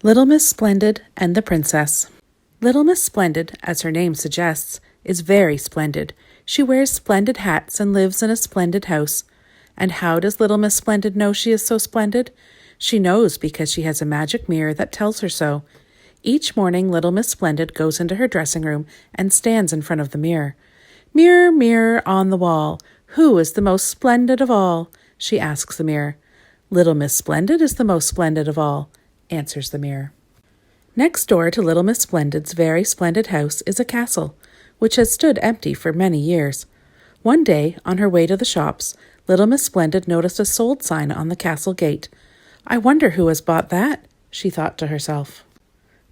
Little Miss Splendid and the Princess. Little Miss Splendid, as her name suggests, is very splendid. She wears splendid hats and lives in a splendid house. And how does Little Miss Splendid know she is so splendid? She knows because she has a magic mirror that tells her so. Each morning, Little Miss Splendid goes into her dressing room and stands in front of the mirror. "Mirror, mirror on the wall, who is the most splendid of all?" she asks the mirror. "Little Miss Splendid is the most splendid of all," answers the mirror. Next door to Little Miss Splendid's very splendid house is a castle, which has stood empty for many years. One day, on her way to the shops, Little Miss Splendid noticed a sold sign on the castle gate. "I wonder who has bought that," she thought to herself.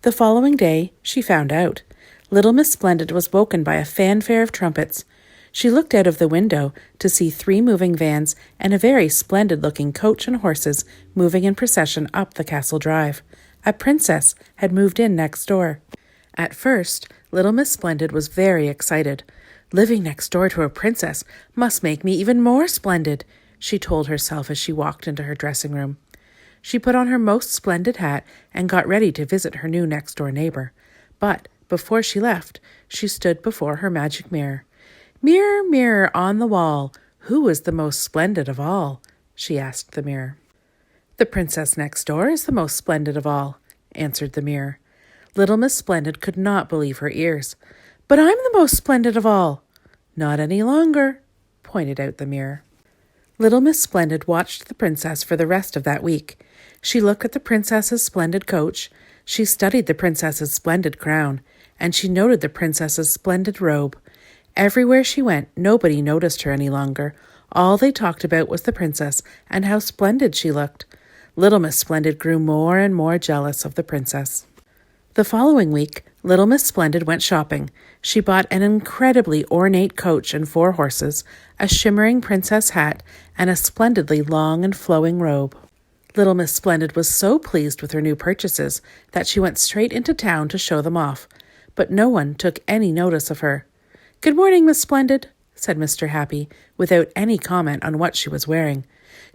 The following day, she found out. Little Miss Splendid was woken by a fanfare of trumpets. She looked out of the window to see 3 moving vans and a very splendid-looking coach and horses moving in procession up the castle drive. A princess had moved in next door. At first, Little Miss Splendid was very excited. "Living next door to a princess must make me even more splendid," she told herself as she walked into her dressing room. She put on her most splendid hat and got ready to visit her new next-door neighbor. But before she left, she stood before her magic mirror. "Mirror, mirror on the wall, who is the most splendid of all?" she asked the mirror. "The princess next door is the most splendid of all," answered the mirror. Little Miss Splendid could not believe her ears. "But I'm the most splendid of all." "Not any longer," pointed out the mirror. Little Miss Splendid watched the princess for the rest of that week. She looked at the princess's splendid coach, she studied the princess's splendid crown, and she noted the princess's splendid robe. Everywhere she went, nobody noticed her any longer. All they talked about was the princess and how splendid she looked. Little Miss Splendid grew more and more jealous of the princess. The following week, Little Miss Splendid went shopping. She bought an incredibly ornate coach and 4 horses, a shimmering princess hat, and a splendidly long and flowing robe. Little Miss Splendid was so pleased with her new purchases that she went straight into town to show them off. But no one took any notice of her. "Good morning, Miss Splendid," said Mr. Happy, without any comment on what she was wearing.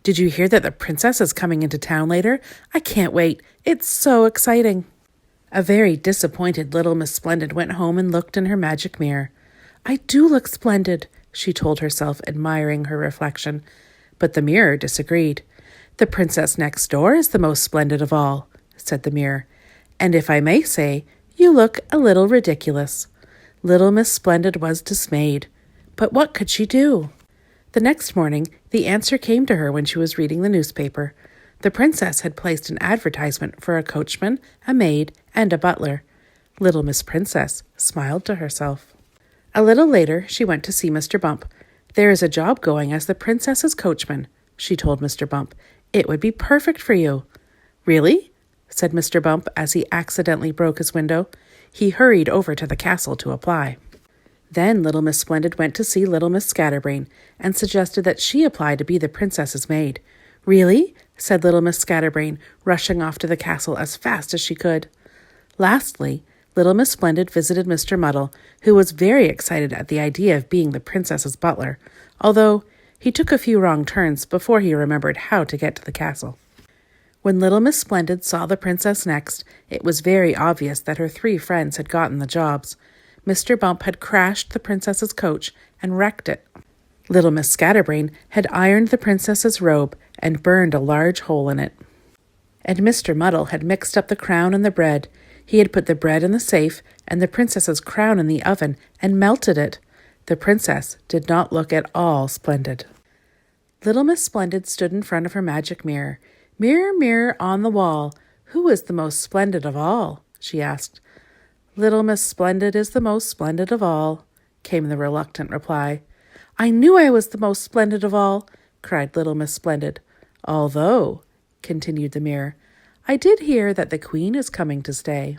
"Did you hear that the princess is coming into town later? I can't wait. It's so exciting." A very disappointed Little Miss Splendid went home and looked in her magic mirror. "I do look splendid," she told herself, admiring her reflection. But the mirror disagreed. "The princess next door is the most splendid of all," said the mirror. "And if I may say, you look a little ridiculous." Little Miss Splendid was dismayed. But what could she do? The next morning, the answer came to her when she was reading the newspaper. The princess had placed an advertisement for a coachman, a maid, and a butler. Little Miss Princess smiled to herself. A little later, she went to see Mr. Bump. "There is a job going as the princess's coachman," she told Mr. Bump. "It would be perfect for you." "Really?" said Mr. Bump as he accidentally broke his window. He hurried over to the castle to apply. Then Little Miss Splendid went to see Little Miss Scatterbrain and suggested that she apply to be the princess's maid. "Really?" said Little Miss Scatterbrain, rushing off to the castle as fast as she could. Lastly, Little Miss Splendid visited Mr. Muddle, who was very excited at the idea of being the princess's butler, although he took a few wrong turns before he remembered how to get to the castle. When Little Miss Splendid saw the princess next, it was very obvious that her 3 friends had gotten the jobs. Mr. Bump had crashed the princess's coach and wrecked it. Little Miss Scatterbrain had ironed the princess's robe and burned a large hole in it. And Mr. Muddle had mixed up the crown and the bread. He had put the bread in the safe and the princess's crown in the oven and melted it. The princess did not look at all splendid. Little Miss Splendid stood in front of her magic mirror. "Mirror, mirror on the wall, who is the most splendid of all?" she asked. "Little Miss Splendid is the most splendid of all," came the reluctant reply. "I knew I was the most splendid of all," cried Little Miss Splendid. "Although," continued the mirror, "I did hear that the queen is coming to stay."